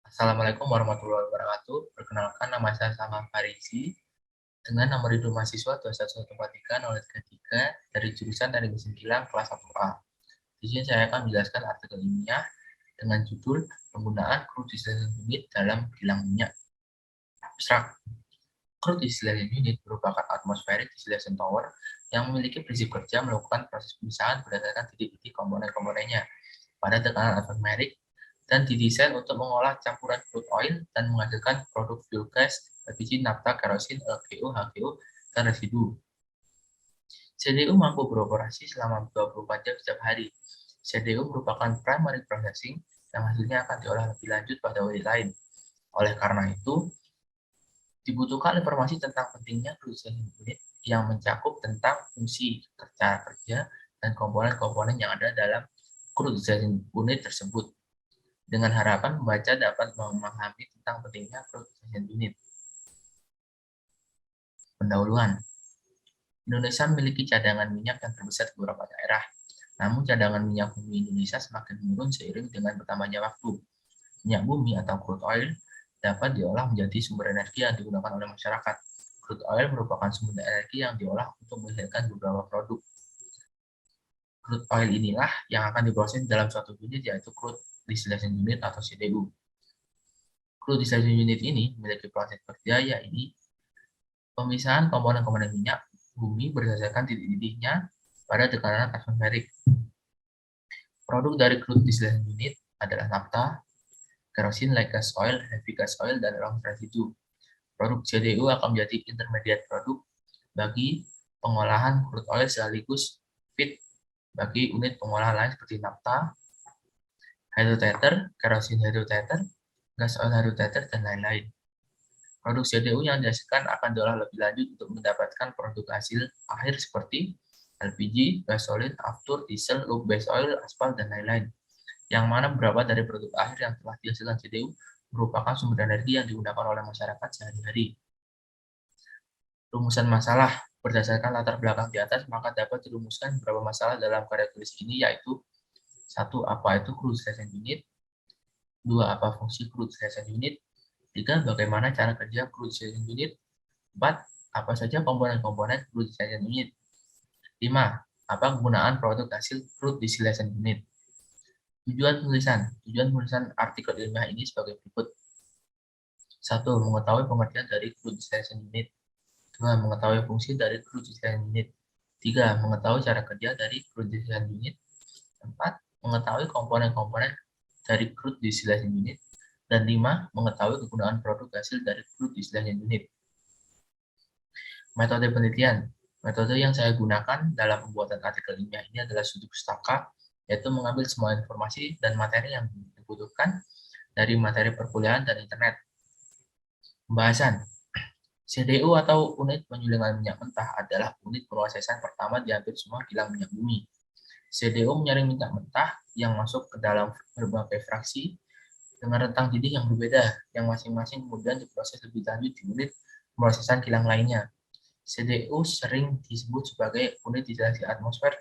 Assalamualaikum warahmatullahi wabarakatuh. Perkenalkan, nama saya Salman Farisi dengan nomor hidup mahasiswa 21143 dari jurusan Teknik Mesin Kilang kelas 1A. Di sini saya akan menjelaskan artikel ilmiah dengan judul penggunaan crude distillation unit dalam kilang minyak. Abstrak. Crude distillation unit merupakan atmospheric distillation tower yang memiliki prinsip kerja melakukan proses pemisahan berdasarkan titik-titik komponen-komponennya pada tekanan atmosferik dan didesain untuk mengolah campuran crude oil dan menghasilkan produk fuel gas, LPG, nafta, kerosin, LGO, HGO, dan residu. CDU mampu beroperasi selama 24 jam setiap hari. CDU merupakan primary processing yang hasilnya akan diolah lebih lanjut pada unit lain. Oleh karena itu, dibutuhkan informasi tentang pentingnya crude distillation unit yang mencakup tentang fungsi, cara kerja, dan komponen-komponen yang ada dalam crude distillation unit tersebut, dengan harapan pembaca dapat memahami tentang pentingnya crude distillation unit. Pendahuluan. Indonesia memiliki cadangan minyak yang terbesar di beberapa daerah. Namun cadangan minyak bumi Indonesia semakin menurun seiring dengan bertambahnya waktu. Minyak bumi atau crude oil dapat diolah menjadi sumber energi yang digunakan oleh masyarakat. Crude oil merupakan sumber energi yang diolah untuk menghasilkan beberapa produk. Crude oil inilah yang akan diproses dalam suatu unit, yaitu crude distillation unit atau CDU. Crude distillation unit ini memiliki proses kerja, yaitu pemisahan komponen-komponen minyak bumi berdasarkan titik-titiknya pada tekanan atmosferik. Produk dari crude distillation unit adalah nafta, kerosin, light gas oil, heavy gas oil, dan long residue. Produk CDU akan menjadi intermediate produk bagi pengolahan crude oil sekaligus feed bagi unit pengolahan lain seperti nafta, hydrotreater, kerosin hydrotreater, gas oil hydrotreater, dan lain-lain. Produk CDU yang dihasilkan akan diolah lebih lanjut untuk mendapatkan produk hasil akhir seperti LPG, gasolin, aftur, diesel, lube base oil, aspal, dan lain-lain. Yang mana beberapa dari produk akhir yang telah dihasilkan CDU merupakan sumber energi yang digunakan oleh masyarakat sehari-hari. Rumusan masalah. Berdasarkan latar belakang di atas, maka dapat dirumuskan beberapa masalah dalam karya tulis ini, yaitu 1. Apa itu crude distillation unit? 2. Apa fungsi crude distillation unit? 3. Bagaimana cara kerja crude distillation unit? 4. Apa saja komponen-komponen crude distillation unit? 5. Apa kegunaan produk hasil crude distillation unit? Tujuan tulisan artikel ilmiah ini sebagai berikut. 1. Mengetahui pengertian dari crude distillation unit. 2. Mengetahui fungsi dari crude distillation unit. 3. Mengetahui cara kerja dari crude distillation unit. 4. Mengetahui komponen-komponen dari crude distillation unit. Dan 5. Mengetahui kegunaan produk hasil dari crude distillation unit. Metode penelitian. Metode yang saya gunakan dalam pembuatan artikel ilmiah ini adalah studi pustaka, yaitu mengambil semua informasi dan materi yang dibutuhkan dari materi perkuliahan dan internet. Pembahasan. CDU atau unit penyulingan minyak mentah adalah unit proses pertama di hampir semua kilang minyak bumi. CDU menyaring minyak mentah yang masuk ke dalam berbagai fraksi dengan rentang didih yang berbeda, yang masing-masing kemudian diproses lebih lanjut di unit pemrosesan kilang lainnya. CDU sering disebut sebagai unit distilasi atmosfer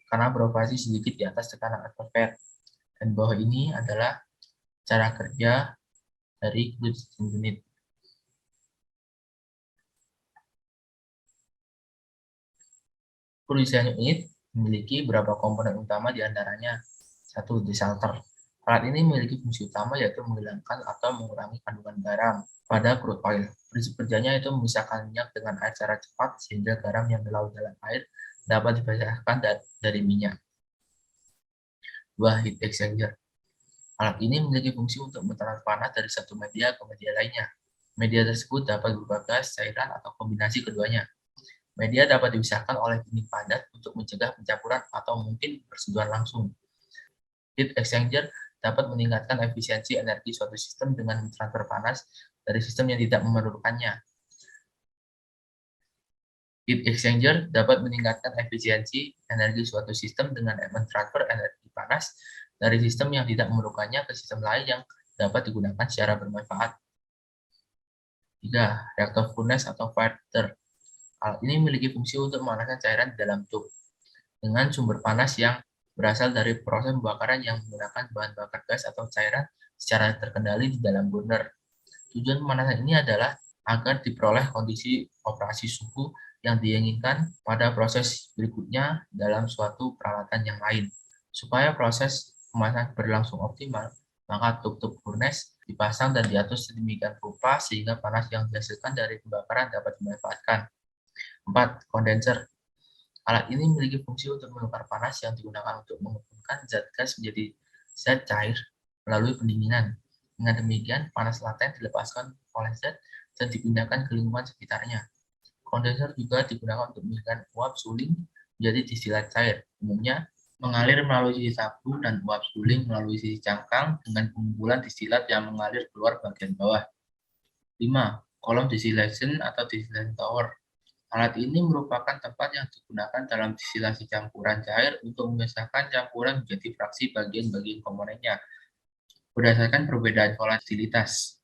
karena beroperasi sedikit di atas tekanan atmosfer. Dan bawah ini adalah cara kerja dari crude distillation unit. Crude distillation unit memiliki beberapa komponen utama, diantaranya 1. Desalter. Alat ini memiliki fungsi utama, yaitu menghilangkan atau mengurangi kandungan garam pada crude oil. Prinsip kerjanya itu memisahkan minyak dengan air secara cepat sehingga garam yang larut dalam air dapat dipisahkan dari minyak. 2. Heat exchanger. Alat ini memiliki fungsi untuk mentransfer panas dari satu media ke media lainnya. Media tersebut dapat berupa gas, cairan, atau kombinasi keduanya. Media dapat dipisahkan oleh dinding padat untuk mencegah pencampuran atau mungkin persentuhan langsung. Heat exchanger dapat meningkatkan efisiensi energi suatu sistem dengan mentransfer panas dari sistem yang tidak memerlukannya. Heat exchanger dapat meningkatkan efisiensi energi suatu sistem dengan mentransfer energi panas dari sistem yang tidak memerlukannya ke sistem lain yang dapat digunakan secara bermanfaat. 3. Reaktor furnace atau filter. Alat ini memiliki fungsi untuk memanaskan cairan di dalam tub dengan sumber panas yang berasal dari proses pembakaran yang menggunakan bahan bakar gas atau cairan secara terkendali di dalam burner. Tujuan pemanasan ini adalah agar diperoleh kondisi operasi suhu yang diinginkan pada proses berikutnya dalam suatu peralatan yang lain. Supaya proses pemanasan berlangsung optimal, maka tutup furnace dipasang dan diatur sedemikian rupa sehingga panas yang dihasilkan dari pembakaran dapat dimanfaatkan. 4. Kondenser. Alat ini memiliki fungsi untuk menukar panas yang digunakan untuk mengumpulkan zat gas menjadi zat cair melalui pendinginan. Dengan demikian, panas laten dilepaskan oleh zat dan dipindahkan ke lingkungan sekitarnya. Kondenser juga digunakan untuk meningkatkan uap suling menjadi distilat cair. Umumnya, mengalir melalui sisi tabung dan uap suling melalui sisi cangkang dengan pengumpulan distilat yang mengalir keluar bagian bawah. 5. Kolom distillation atau distillation tower. Alat ini merupakan tempat yang digunakan dalam distilasi campuran cair untuk memisahkan campuran menjadi fraksi bagian-bagian komponennya berdasarkan perbedaan volatilitas.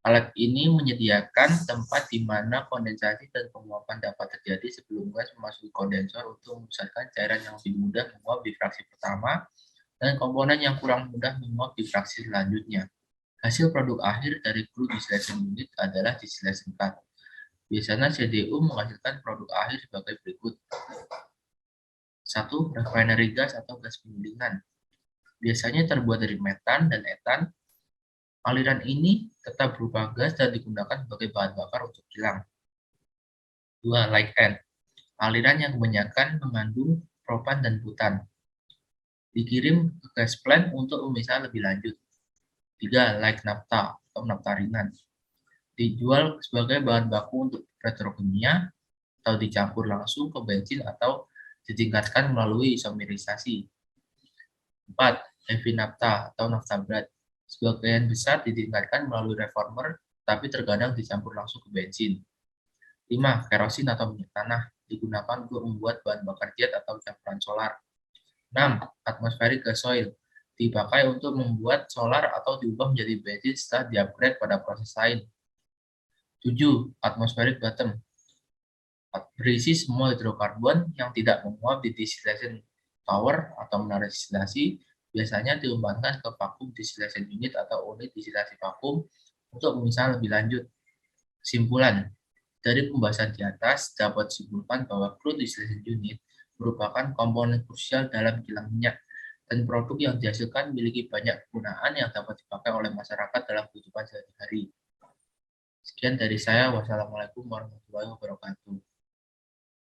Alat ini menyediakan tempat di mana kondensasi dan penguapan dapat terjadi sebelum gas memasuki kondensor untuk memusatkan cairan yang lebih mudah menguap di fraksi pertama dan komponen yang kurang mudah menguap di fraksi selanjutnya. Hasil produk akhir dari crude distillation unit adalah distillation cut. Biasanya CDU menghasilkan produk akhir sebagai berikut. 1. Refinery gas atau gas penggilingan. Biasanya terbuat dari metan dan etan. Aliran ini tetap berupa gas dan digunakan sebagai bahan bakar untuk kilang. 2. Light end. Aliran yang kebanyakan mengandung propan dan butan. Dikirim ke gas plant untuk memisah lebih lanjut. 3. Light naphtha atau nafta ringan. Dijual sebagai bahan baku untuk petrokimia atau dicampur langsung ke bensin atau ditingkatkan melalui isomerisasi. 4. Heavy naphtha atau nafta berat. Sebagian besar ditingkatkan melalui reformer, tapi terkadang dicampur langsung ke bensin. 5. Kerosin atau minyak tanah digunakan untuk membuat bahan bakar jet atau campuran solar. 6. Atmospheric gas oil dipakai untuk membuat solar atau diubah menjadi bensin setelah di-upgrade pada proses lain. 7. Atmospheric bottom berisi semua hidrokarbon yang tidak menguap di distillation tower atau menara distilasi, biasanya diumpankan ke vacuum distillation unit atau unit distilasi vakum untuk memisah lebih lanjut. Kesimpulan, dari pembahasan di atas dapat disimpulkan bahwa crude distillation unit merupakan komponen krusial dalam kilang minyak dan produk yang dihasilkan memiliki banyak kegunaan yang dapat dipakai oleh masyarakat dalam kehidupan sehari-hari. Sekian dari saya. Wassalamualaikum warahmatullahi wabarakatuh.